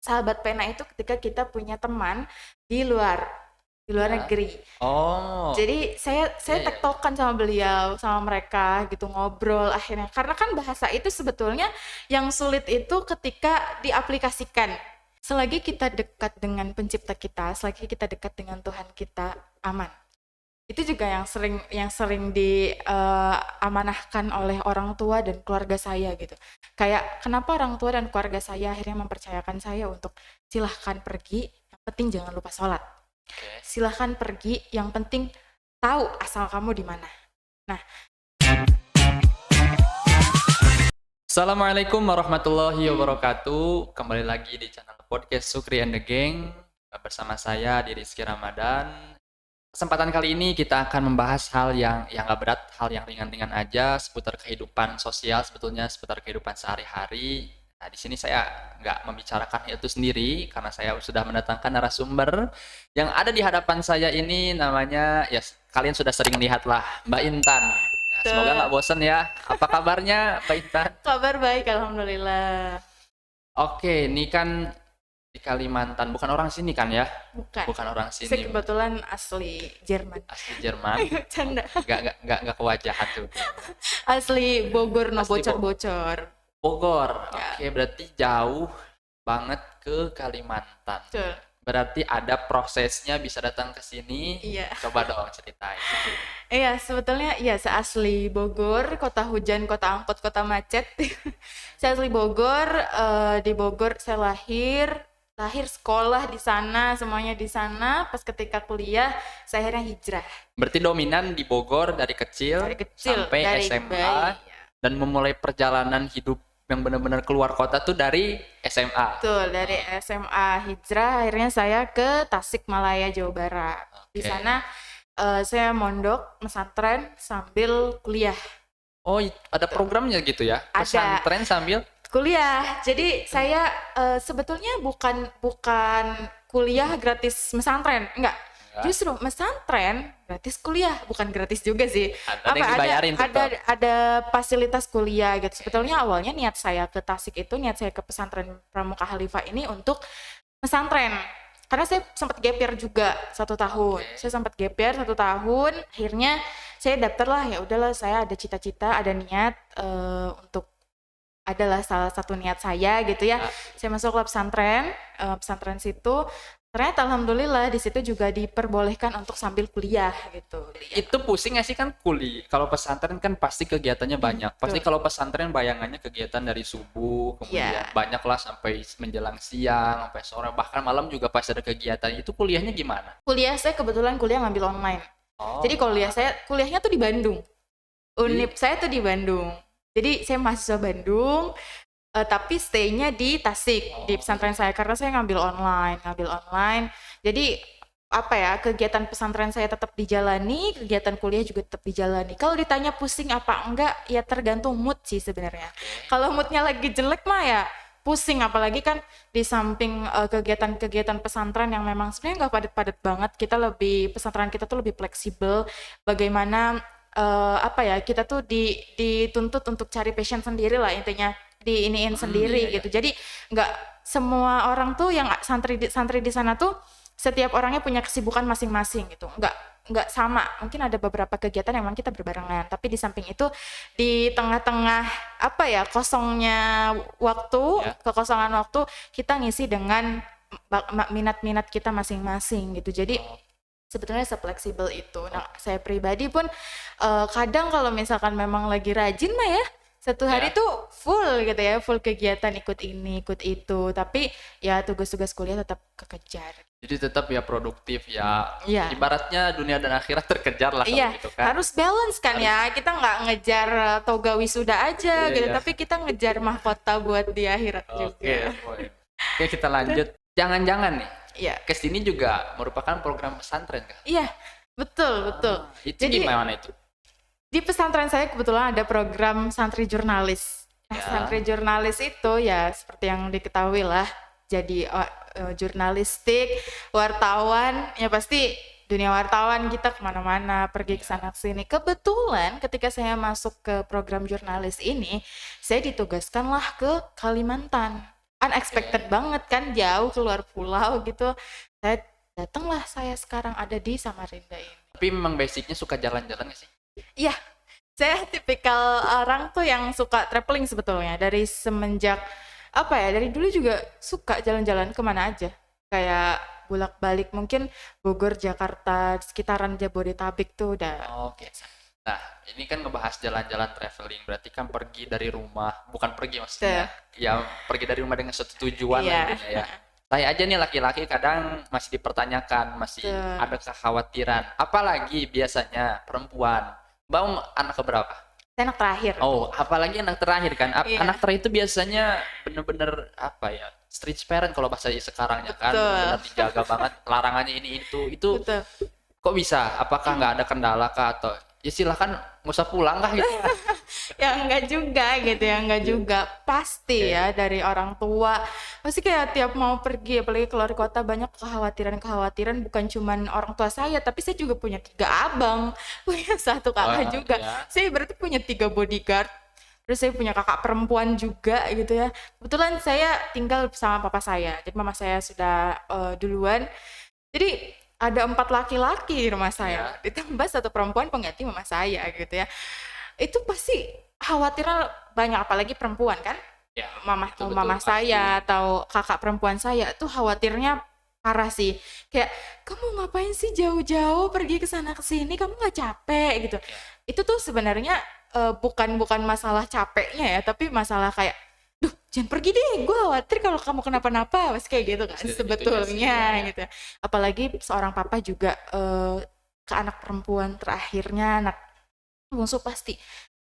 sahabat pena itu ketika kita punya teman di luar di luar Ya. negeri. Oh, Jadi saya iya iya. tektokan sama beliau, sama mereka gitu, ngobrol akhirnya. Karena kan bahasa itu sebetulnya yang sulit itu ketika diaplikasikan. Selagi kita dekat dengan pencipta kita, selagi kita dekat dengan Tuhan kita, aman. Itu juga yang sering diamanahkan oleh orang tua dan keluarga saya gitu. Kayak kenapa orang tua dan keluarga saya akhirnya mempercayakan saya untuk silahkan pergi, yang penting jangan lupa sholat. Oke. Silahkan pergi, yang penting tahu asal kamu di mana. Nah, Assalamualaikum warahmatullahi wabarakatuh. Kembali lagi di channel podcast Sukri and the Gang bersama saya di Rizky Ramadan. Kesempatan kali ini kita akan membahas hal yang nggak berat, hal yang ringan-ringan aja seputar kehidupan sosial, sebetulnya seputar kehidupan sehari-hari. Nah, di sini saya nggak membicarakan itu sendiri karena saya sudah mendatangkan narasumber yang ada di hadapan saya ini, namanya ya kalian sudah sering lihat lah, Mbak Intan. Nah, semoga nggak bosan ya. Apa kabarnya, Mbak Intan? kabar baik alhamdulillah. Oke, ini kan di Kalimantan, bukan orang sini kan ya? Bukan. Bukan orang Saya sini, kebetulan asli Jerman. asli Jerman. Canda. Nggak kewajahan tuh. Asli Bogor, no Asli bocor-bocor. Bogor. Ya, Oke, berarti jauh banget ke Kalimantan. betul. Berarti ada prosesnya bisa datang ke sini. Iya. Coba dong ceritain. Iya, sebetulnya iya saya asli Bogor, kota hujan, kota angkut, kota macet. Saya asli Bogor, di Bogor saya lahir sekolah di sana, semuanya di sana. Pas ketika kuliah, saya akhirnya hijrah Berarti dominan di Bogor dari kecil dari kecil, sampai dari SMA bayi. Ya. dan memulai perjalanan hidup yang benar-benar keluar kota tuh dari SMA. Betul, dari SMA hijrah, akhirnya saya ke Tasikmalaya, Jawa Barat. Di Oke. sana saya mondok pesantren sambil kuliah. Oh, ada programnya gitu ya? Ada. Pesantren sambil Kuliah. Jadi saya sebetulnya bukan bukan kuliah gratis pesantren, enggak. Enggak. Justru pesantren gratis kuliah, bukan gratis juga sih. Ada yang dibayarin tetap. ada fasilitas kuliah gitu. Sebetulnya awalnya niat saya ke Tasik itu, niat saya ke pesantren Pramuka Khalifah ini untuk pesantren. Karena saya sempat gap year juga 1 tahun. Saya sempat gap year 1 tahun. Akhirnya saya daftar lah, ya udahlah, saya ada cita-cita, ada niat untuk adalah salah satu niat saya gitu ya. Ah. Saya masuk ke pesantren situ. Ternyata alhamdulillah di situ juga diperbolehkan untuk sambil kuliah gitu. Itu pusing nggak sih kan Kalau pesantren kan pasti kegiatannya banyak. Pasti kalau pesantren bayangannya kegiatan dari subuh, kemudian Iya. banyak lah sampai menjelang siang, sampai sore, bahkan malam juga pasti ada kegiatan. Itu kuliahnya gimana? Kuliah saya kebetulan kuliah ngambil online. Oh, Jadi kuliahnya tuh di Bandung. Unip saya tuh di Bandung. Jadi saya mahasiswa Bandung, tapi stay-nya di Tasik, di pesantren saya, karena saya ngambil online. Jadi apa ya, kegiatan pesantren saya tetap dijalani, kegiatan kuliah juga tetap dijalani. Kalau ditanya pusing apa enggak, ya tergantung mood sih sebenarnya. Kalau moodnya lagi jelek mah ya pusing, apalagi kan di samping kegiatan-kegiatan pesantren yang memang sebenarnya nggak padat-padat banget, pesantren kita tuh lebih fleksibel. Bagaimana apa ya, kita tuh dituntut untuk cari passion sendiri lah, intinya diiniin sendiri iya, gitu. Jadi nggak semua orang tuh yang santri di sana tuh setiap orangnya punya kesibukan masing-masing gitu. Nggak sama. Mungkin ada beberapa kegiatan yang memang kita berbarengan, tapi di samping itu di tengah-tengah apa ya, Ya. kekosongan waktu kita ngisi dengan minat-minat kita masing-masing gitu. Jadi sebetulnya se-fleksibel itu. Nah, saya pribadi pun kadang kalau misalkan memang lagi rajin mah ya, satu hari Ya. tuh full gitu ya, full kegiatan, ikut ini, ikut itu. Tapi ya tugas-tugas kuliah tetap kekejar. Jadi tetap ya produktif ya. Iya. Ibaratnya dunia dan akhirat terkejar lah kalau Iya, gitu kan. harus balance kan ya. Kita nggak ngejar toga wisuda aja Iya, gitu, iya. tapi kita ngejar mahkota buat di akhirat Oke, juga. poin. Oke, kita lanjut. Jangan-jangan nih, Iya. kesini juga merupakan program pesantren kah? Iya, betul. Itu Jadi gimana itu? di pesantren saya kebetulan ada program santri jurnalis. Nah, Ya. santri jurnalis itu ya seperti yang diketahui lah, jadi jurnalistik, wartawan, ya pasti dunia wartawan, kita kemana-mana, pergi ke sana ke sini. Kebetulan ketika saya masuk ke program jurnalis ini, saya ditugaskanlah ke Kalimantan. unexpected banget kan, jauh keluar pulau gitu. Datanglah saya sekarang ada di Samarinda ini. Tapi memang basicnya suka jalan-jalan nggak sih? Iya, saya tipikal orang tuh yang suka traveling sebetulnya dari semenjak apa ya, dari dulu juga suka jalan-jalan kemana aja. Kayak bolak-balik mungkin Bogor, Jakarta, sekitaran Jabodetabek tuh udah Oke. Nah, ini kan ngebahas jalan-jalan traveling, berarti kan pergi dari rumah, bukan pergi maksudnya, ya pergi dari rumah dengan suatu tujuan lah Iya. intinya ya. Saya aja nih laki-laki kadang masih dipertanyakan, masih Betul. ada kekhawatiran. Apalagi biasanya perempuan. Mbak anak keberapa? Saya anak terakhir. Oh, apalagi anak terakhir kan. Iya. Anak terakhir itu biasanya bener-bener apa ya? Street parent kalau bahasa sekarangnya kan, Betul. bener-bener dijaga banget larangannya ini itu. Itu Betul. kok bisa? Apakah nggak ada kendala kah atau ya silahkan nggak usah pulang kah gitu? Ya enggak juga gitu ya, enggak juga. Pasti ya dari orang tua. Pasti kayak tiap mau pergi, apalagi keluar kota banyak kekhawatiran-kekhawatiran bukan cuman orang tua saya, tapi saya juga punya 3 abang, punya 1 kakak Oh, juga. ya. Saya berarti punya 3 bodyguard. Terus saya punya kakak perempuan juga gitu ya. Kebetulan saya tinggal sama papa saya. Jadi mama saya sudah duluan. Jadi ada 4 laki-laki di rumah saya, ditambah 1 perempuan pengganti mama saya gitu ya. Itu pasti khawatirnya banyak, apalagi perempuan kan. Ya, Mama betul, mama pasti. saya atau kakak perempuan saya tuh khawatirnya parah sih. Kayak, "Kamu ngapain sih jauh-jauh pergi ke sana ke sini? Kamu nggak capek?" gitu. Itu tuh sebenarnya bukan masalah capeknya ya, tapi masalah kayak, "Duh, jangan pergi deh, gue khawatir kalau kamu kenapa-napa." Pasti kayak gitu kan Pasti sebetulnya gitu ya. gitu. Apalagi seorang papa juga ke anak perempuan terakhirnya, anak bungsu pasti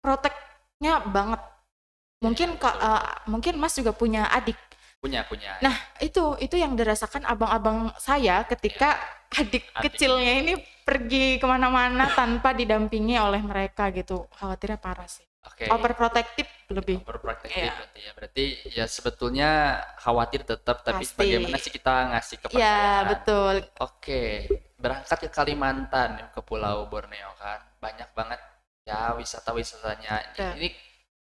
proteknya banget. Mungkin mungkin Mas juga punya adik. Punya. Nah, itu yang dirasakan abang-abang saya ketika adik Adik. kecilnya ini pergi kemana-mana tanpa didampingi oleh mereka gitu. Khawatirnya parah sih. Oke. Overprotective lebih. Overprotective Iya. berarti ya. Berarti ya sebetulnya khawatir tetap, tapi Pasti. bagaimana sih kita ngasih Ya, kepercayaan? betul. Oke, berangkat ke Kalimantan, ke Pulau Borneo kan, banyak banget ya wisata-wisatanya. Betul. Ini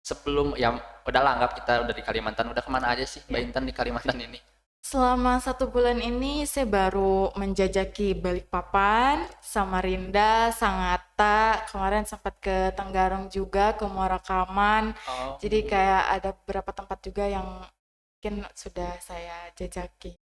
sebelum ya udahlah anggap kita udah di Kalimantan, udah kemana aja sih Mbak Intan di Kalimantan ini? Selama 1 bulan ini saya baru menjajaki Balikpapan, Samarinda, Sangatta, kemarin sempat ke Tenggarong juga, ke Muara Kaman. Oh, Jadi kayak ada beberapa tempat juga yang mungkin sudah saya jajaki.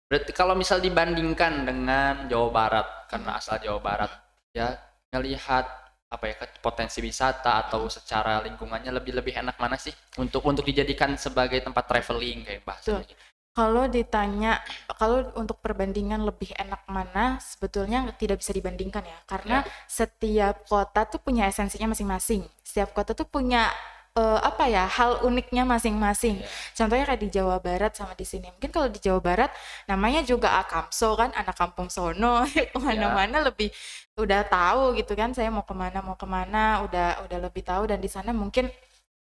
berarti kalau misal dibandingkan dengan Jawa Barat, karena asal Jawa Barat, ya ngelihat apa ya potensi wisata atau secara lingkungannya lebih enak mana sih untuk dijadikan sebagai tempat traveling kayak bahasanya gitu. Kalau ditanya, kalau untuk perbandingan lebih enak mana, sebetulnya tidak bisa dibandingkan ya. Karena setiap kota tuh punya esensinya masing-masing. Setiap kota tuh punya apa ya, hal uniknya masing-masing. Ya. Contohnya kayak di Jawa Barat sama di sini. Mungkin kalau di Jawa Barat namanya juga Akamso kan, anak kampung sono. Kemana-mana lebih udah tahu gitu kan. Saya mau kemana, udah lebih tahu. Dan di sana mungkin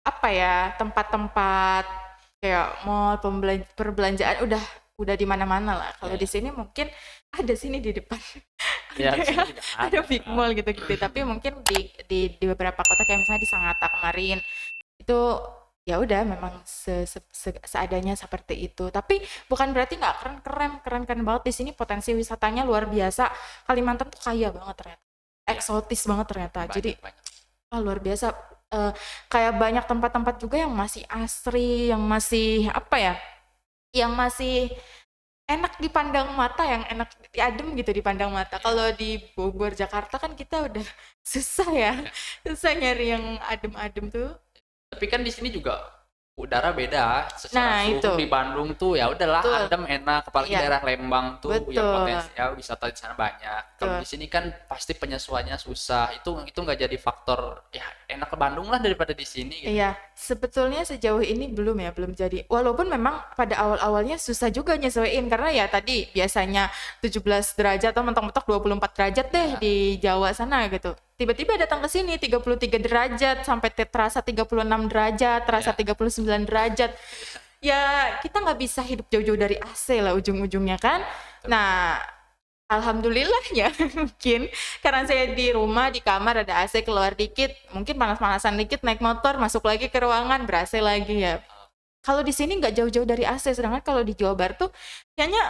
apa ya, tempat-tempat kayak mall, perbelanjaan udah di mana-mana lah. Kalau di sini mungkin ada sini di depan. Ya, di sini juga Ada big mall gitu-gitu. Tapi mungkin di beberapa kota kayak misalnya di Sangatta kemarin itu ya udah memang seadanya seperti itu. Tapi bukan berarti nggak keren banget. Di sini potensi wisatanya luar biasa. Kalimantan tuh kaya banget ternyata, eksotis banget ternyata. Jadi luar biasa. Kayak banyak tempat-tempat juga yang masih asri, yang masih apa ya, yang masih enak dipandang mata, yang enak adem gitu dipandang mata. Kalau di Bogor, Jakarta kan kita udah susah ya, susah nyari yang adem-adem tuh. Tapi kan di sini juga udara beda secara suhu. itu. Di Bandung tuh ya udahlah Betul. adem enak, apalagi Iya. daerah Lembang tuh Betul. yang potensi ya wisata di sana banyak. Kalau Betul. di sini kan pasti penyesuaiannya susah. Itu nggak jadi faktor ya enak ke Bandung lah daripada di sini gitu. Iya, sebetulnya sejauh ini belum jadi. Walaupun memang pada awal-awalnya susah juga nyesuaiin karena ya tadi biasanya 17 derajat atau mentok-mentok 24 derajat deh di Jawa sana gitu. Tiba-tiba datang ke sini 33 derajat sampai terasa 36 derajat, terasa 39 derajat. Ya, kita nggak bisa hidup jauh-jauh dari AC lah ujung-ujungnya kan. Nah, alhamdulillahnya mungkin karena saya di rumah di kamar ada AC, keluar dikit mungkin panas-panasan dikit naik motor masuk lagi ke ruangan ber-AC lagi ya. Kalau di sini nggak jauh-jauh dari AC, sedangkan kalau di Jawa Barat tuh kayaknya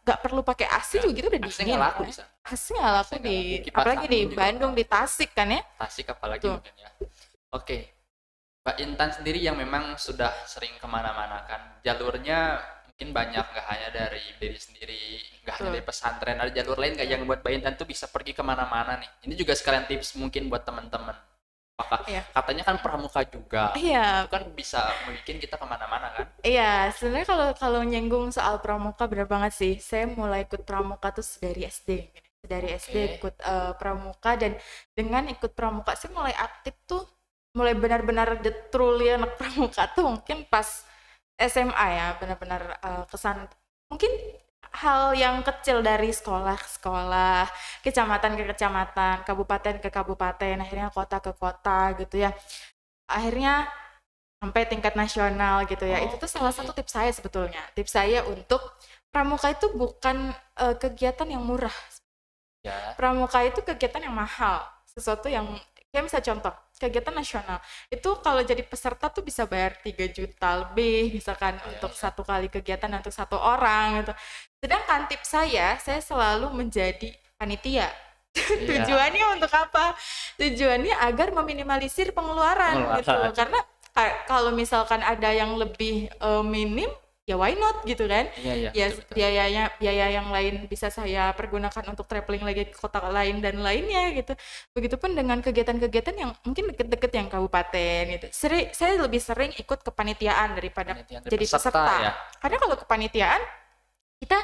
nggak perlu pakai AC juga gitu udah AC dingin. nggak laku Ya. di sana. AC nggak laku AC nggak laku. Kipas apalagi di angin juga Bandung, di Tasik kan ya. Tasik apalagi Tuh. mungkin ya. Oke, Mbak Intan sendiri yang memang sudah sering kemana-mana kan, jalurnya mungkin banyak, nggak hanya dari diri sendiri, nggak hanya dari pesantren, ada jalur lain nggak yang buat Mbak Intan tuh bisa pergi kemana-mana nih. Ini juga sekalian tips mungkin buat teman-teman. Apakah Iya. katanya kan pramuka juga, Iya. itu kan bisa bikin kita kemana-mana kan? Iya, sebenarnya kalau nyinggung soal pramuka bener banget sih. Saya mulai ikut pramuka tuh dari SD. Dari SD ikut pramuka, dan dengan ikut pramuka sih mulai aktif tuh, mulai benar-benar the truly anak pramuka tuh mungkin pas SMA ya, benar-benar kesan mungkin hal yang kecil dari sekolah ke sekolah, kecamatan ke kecamatan, kabupaten ke kabupaten, akhirnya kota ke kota gitu ya. Akhirnya sampai tingkat nasional gitu ya. Itu tuh salah satu tips saya sebetulnya. Tips saya untuk pramuka itu bukan kegiatan yang murah. Ya. Pramuka itu kegiatan yang mahal. Sesuatu yang kayak misal contoh, kegiatan nasional. Itu kalau jadi peserta tuh bisa bayar 3 juta lebih misalkan untuk satu kali kegiatan untuk satu orang gitu. Sedangkan tips saya selalu menjadi panitia. Tujuannya untuk apa? Tujuannya agar meminimalisir pengeluaran gitu. Karena kalau misalkan ada yang lebih minim, ya why not gitu kan? Iya, Ya betul. biaya yang lain bisa saya pergunakan untuk traveling lagi ke kota lain dan lainnya gitu. Begitupun dengan kegiatan-kegiatan yang mungkin deket-deket yang kabupaten gitu. Saya lebih sering ikut kepanitiaan daripada jadi peserta. Ya? Karena kalau kepanitiaan kita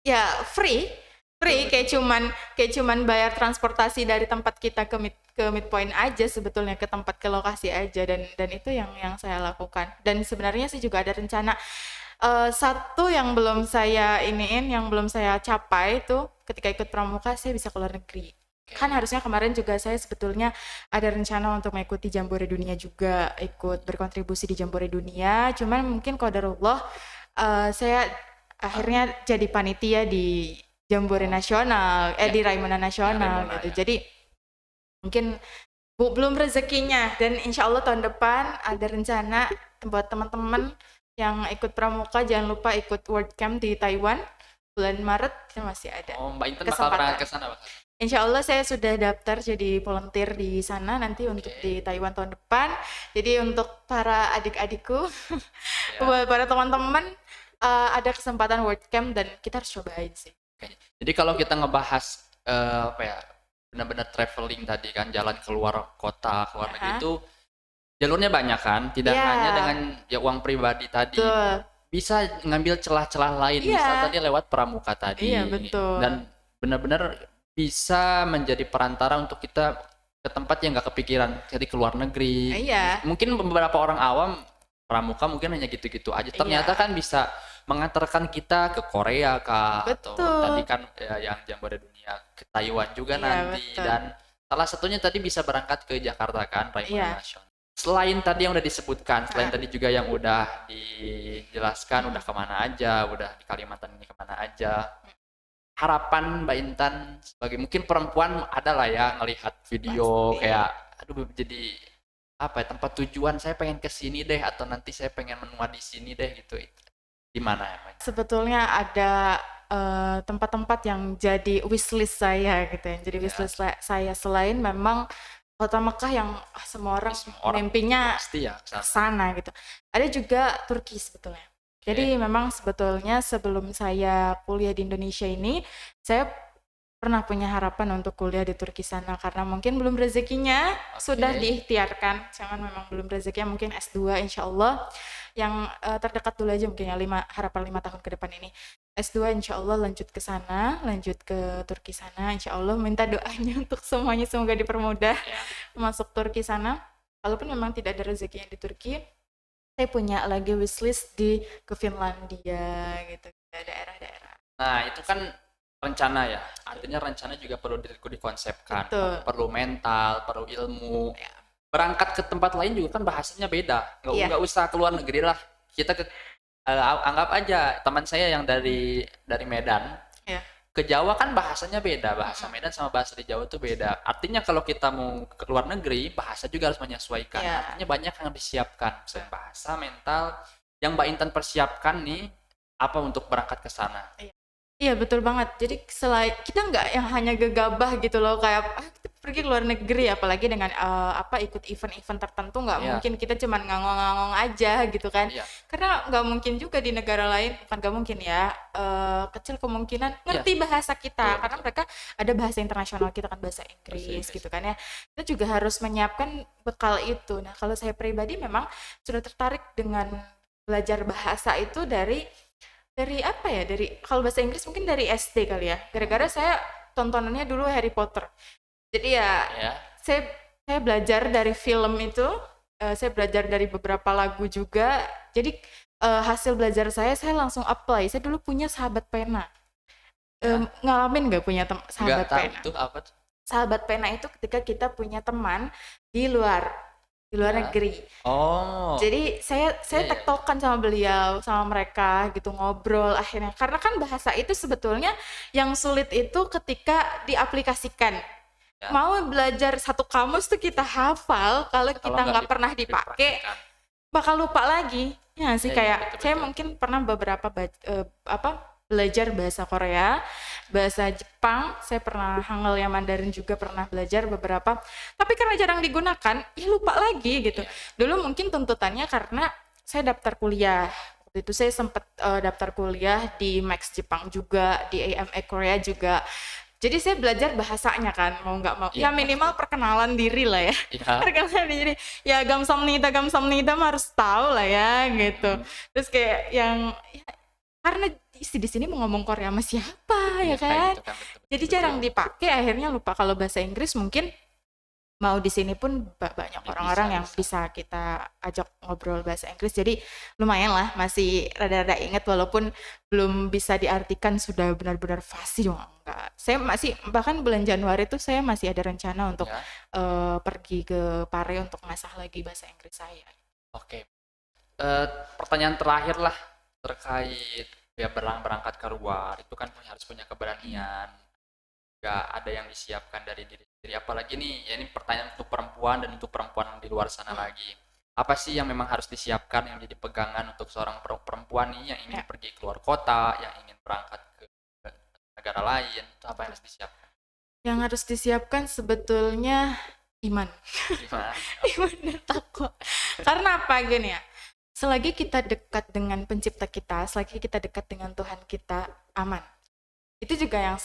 ya free kayak cuman bayar transportasi dari tempat kita ke midpoint aja, sebetulnya ke tempat, ke lokasi aja, dan itu yang saya lakukan. Dan sebenarnya sih juga ada rencana satu yang belum saya capai itu ketika ikut pramuka, saya bisa ke luar negeri. Kan harusnya kemarin juga saya sebetulnya ada rencana untuk mengikuti Jambore Dunia juga, ikut berkontribusi di Jambore Dunia, cuman mungkin qadarullah saya akhirnya jadi panitia di Jambore Nasional, di Raimuna Nasional gitu. Ya. Jadi mungkin belum rezekinya, dan insya Allah tahun depan ada rencana buat teman-teman yang ikut pramuka, jangan lupa ikut World Camp di Taiwan bulan Maret, itu masih ada. Mbak Intan bakal berangkat ke sana, Pak? Insya Allah saya sudah daftar jadi volunteer di sana nanti untuk di Taiwan tahun depan. Jadi untuk para adik-adikku, buat para teman-teman, ada kesempatan World Camp dan kita harus cobain sih. Jadi kalau kita ngebahas benar-benar traveling tadi kan, jalan keluar kota, keluar negeri itu jalurnya banyak kan, tidak hanya dengan uang pribadi tadi. Bisa ngambil celah-celah lain, misal tadi lewat pramuka tadi. Iya, betul. Dan benar-benar bisa menjadi perantara untuk kita ke tempat yang nggak kepikiran, jadi ke luar negeri. Iya. Mungkin beberapa orang awam pramuka mungkin hanya gitu-gitu aja. Ternyata kan bisa mengantarkan kita ke Korea kah, atau tadi kan yang Jambore Dunia ke Taiwan juga nanti. Betul. Dan salah satunya tadi bisa berangkat ke Jakarta kan, Raimuna Nasional. Selain tadi yang udah disebutkan, selain tadi juga yang udah dijelaskan, udah kemana aja, udah di Kalimantan ini kemana aja, harapan Mbak Intan sebagai mungkin perempuan adalah ya ngelihat video kayak aduh jadi apa ya, tempat tujuan saya pengen ke sini deh, atau nanti saya pengen menua di sini deh gitu. Di mana ya, Mbak? Sebetulnya ada tempat-tempat yang jadi wishlist saya gitu ya. Jadi wishlist saya selain memang Kota Mekah yang semua orang mimpinya ke sana gitu. Ada juga Turki sebetulnya. Jadi memang sebetulnya sebelum saya kuliah di Indonesia ini, saya pernah punya harapan untuk kuliah di Turki sana, karena mungkin belum rezekinya, sudah diikhtiarkan, jangan memang belum rezekinya, mungkin S2 insya Allah, yang terdekat dulu aja mungkin ya, harapan 5 tahun ke depan ini. S2 insya Allah lanjut ke sana, lanjut ke Turki sana, insya Allah minta doanya untuk semuanya, semoga dipermudah masuk Turki sana. Walaupun memang tidak ada rezekinya di Turki, saya punya lagi wishlist ke Finlandia gitu, ke daerah-daerah. Nah itu kan rencana ya, artinya rencana juga perlu dikonsepkan. Betul. Perlu mental, perlu ilmu. Berangkat ke tempat lain juga kan bahasanya beda, nggak usah keluar negeri lah, kita anggap aja teman saya yang dari Medan ke Jawa kan bahasanya beda, bahasa Medan sama bahasa di Jawa tuh beda. Artinya kalau kita mau ke luar negeri, bahasa juga harus menyesuaikan. Artinya banyak yang disiapkan, selain bahasa, mental, yang Mbak Intan persiapkan nih apa untuk berangkat ke sana? Iya betul banget. Jadi selain kita nggak yang hanya gegabah gitu loh kayak kita pergi ke luar negeri apalagi dengan ikut event-event tertentu nggak Iya. mungkin kita cuman ngangong-ngangong aja gitu kan. Iya. Karena nggak mungkin juga di negara lain bukan nggak mungkin ya kecil kemungkinan ngerti bahasa kita Betul, karena betul. mereka ada bahasa internasional kita kan bahasa Inggris gitu kan ya. Kita juga harus menyiapkan bekal itu. Nah kalau saya pribadi memang sudah tertarik dengan belajar bahasa itu dari apa ya, dari kalau bahasa Inggris mungkin dari SD kali ya, gara-gara saya tontonannya dulu Harry Potter. Jadi ya Ya. saya belajar dari film itu, saya belajar dari beberapa lagu juga. Jadi hasil belajar saya langsung apply. Saya dulu punya sahabat pena. Ngalamin nggak punya Nggak sahabat tahu pena? tuh apa tuh. Sahabat pena itu ketika kita punya teman di luar Ya. negeri. Oh. Jadi saya Iya, iya. tektokan sama beliau, sama mereka gitu ngobrol akhirnya. Karena kan bahasa itu sebetulnya yang sulit itu ketika diaplikasikan. Ya. Mau belajar satu kamus tuh kita hafal, kalau kita nggak pernah dipakai dipraktekkan. bakal lupa lagi. Ya sih Iya, kayak betul, saya betul. mungkin pernah beberapa belajar bahasa Korea, bahasa Jepang, saya pernah Hangul yang Mandarin juga pernah belajar beberapa. Tapi karena jarang digunakan, ya lupa lagi gitu. Iya. Dulu mungkin tuntutannya karena saya daftar kuliah. Waktu itu saya sempat daftar kuliah di Max Jepang juga, di AMA Korea juga. Jadi saya belajar bahasanya kan, mau nggak mau. Iya, Ya minimal perkenalan diri lah ya. Iya. Perkenalan diri. Ya gamsamnida mah harus tahu lah ya gitu. Terus kayak yang ya, karena di sini mau ngomong Korea sama siapa ya Iya, kayak kan. gitu kan, betul, Jadi betul. jarang dipakai, akhirnya lupa. Kalau bahasa Inggris mungkin mau di sini pun banyak orang-orang yang bisa kita ajak ngobrol bahasa Inggris. Jadi lumayan lah, masih rada-rada inget walaupun belum bisa diartikan sudah benar-benar fasih dong. Enggak. Saya masih bahkan bulan Januari itu saya masih ada rencana untuk Ya. pergi ke Pare untuk ngasah lagi bahasa Inggris saya. Oke. Pertanyaan terakhir lah terkait ya berangkat ke luar itu kan harus punya keberanian. Nggak ada yang disiapkan dari diri sendiri. Apalagi nih, ya ini pertanyaan untuk perempuan dan untuk perempuan di luar sana lagi. Apa sih yang memang harus disiapkan yang jadi pegangan untuk seorang perempuan nih yang ingin pergi keluar kota, yang ingin berangkat ke negara lain, itu apa yang harus disiapkan? Yang harus disiapkan sebetulnya iman. Gimana? Iman dan takwa. Karena apa gini ya? Selagi kita dekat dengan pencipta kita, selagi kita dekat dengan Tuhan kita, aman. Itu juga yang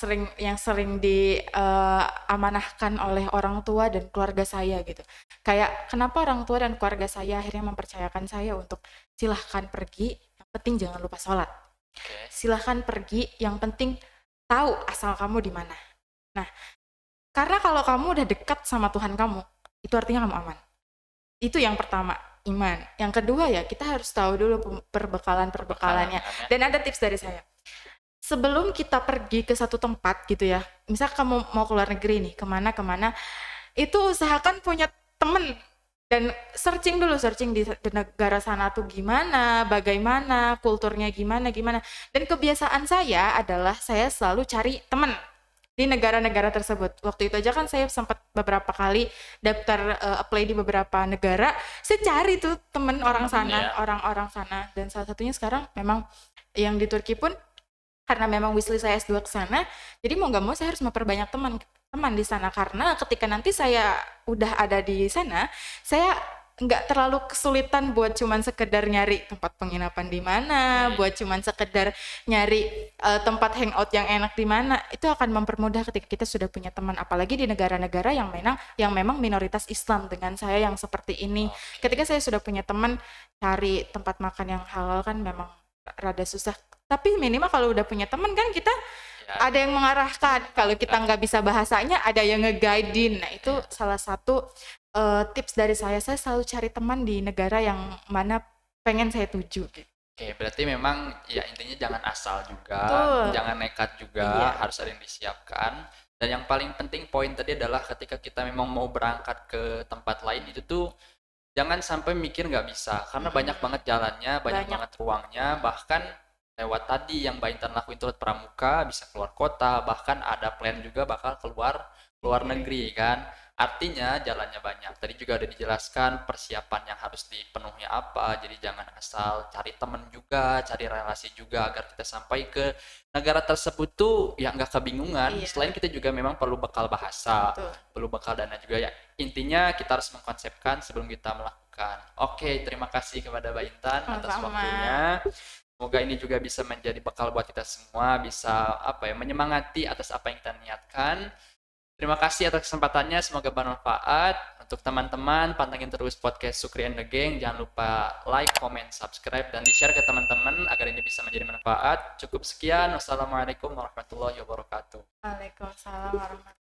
sering diamanahkan oleh orang tua dan keluarga saya gitu. Kayak kenapa orang tua dan keluarga saya akhirnya mempercayakan saya untuk silahkan pergi, yang penting jangan lupa sholat. Oke. Silahkan pergi, yang penting tahu asal kamu di mana. Nah, karena kalau kamu udah dekat sama Tuhan kamu, itu artinya kamu aman. Itu yang pertama, iman. Yang kedua ya, kita harus tahu dulu perbekalannya. Dan ada tips dari saya. Sebelum kita pergi ke satu tempat gitu ya, misal kamu mau keluar negeri nih, kemana, itu usahakan punya temen. Dan searching di negara sana tuh gimana, bagaimana, kulturnya gimana. Dan kebiasaan saya adalah saya selalu cari temen di negara-negara tersebut. Waktu itu aja kan saya sempat beberapa kali daftar apply di beberapa negara. Saya cari tuh temen orang sana, orang-orang sana. Dan salah satunya sekarang memang yang di Turki pun karena memang wishlist saya S2 ke sana, jadi mau nggak mau saya harus memperbanyak teman di sana karena ketika nanti saya udah ada di sana, saya nggak terlalu kesulitan buat cuman sekedar nyari tempat penginapan di mana, buat cuman sekedar nyari tempat hangout yang enak di mana. Itu akan mempermudah ketika kita sudah punya teman, apalagi di negara-negara yang memang minoritas Islam dengan saya yang seperti ini. Ketika saya sudah punya teman, cari tempat makan yang halal kan memang rada susah. Tapi minimal kalau udah punya teman kan kita ada yang mengarahkan. Kalau kita nggak bisa bahasanya, ada yang nge-guide-in. Nah itu salah satu tips dari saya selalu cari teman di negara yang mana pengen saya tuju. Oke, berarti memang ya intinya jangan asal juga, jangan nekat juga, harus ada yang disiapkan. Dan yang paling penting poin tadi adalah ketika kita memang mau berangkat ke tempat lain itu tuh jangan sampai mikir nggak bisa, karena banyak banget jalannya, banyak banget ruangnya, bahkan lewat tadi yang Mbak Intan lakuin turut pramuka, bisa keluar kota, bahkan ada plan juga bakal keluar negeri kan. Artinya jalannya banyak. Tadi juga udah dijelaskan persiapan yang harus dipenuhi apa. Jadi jangan asal cari temen juga, cari relasi juga agar kita sampai ke negara tersebut tuh ya nggak kebingungan. Iya. Selain kita juga memang perlu bekal bahasa, Betul. perlu bekal dana juga ya. Intinya kita harus mengkonsepkan sebelum kita melakukan. Oke, terima kasih kepada Mbak Intan atas Sama-sama. waktunya. Semoga ini juga bisa menjadi bekal buat kita semua, bisa apa ya, menyemangati atas apa yang kita niatkan. Terima kasih atas kesempatannya, semoga bermanfaat. Untuk teman-teman, pantengin terus podcast Sukri and the Gang. Jangan lupa like, comment, subscribe, dan di-share ke teman-teman agar ini bisa menjadi manfaat. Cukup sekian. Wassalamualaikum warahmatullahi wabarakatuh. Waalaikumsalam warahmatullahi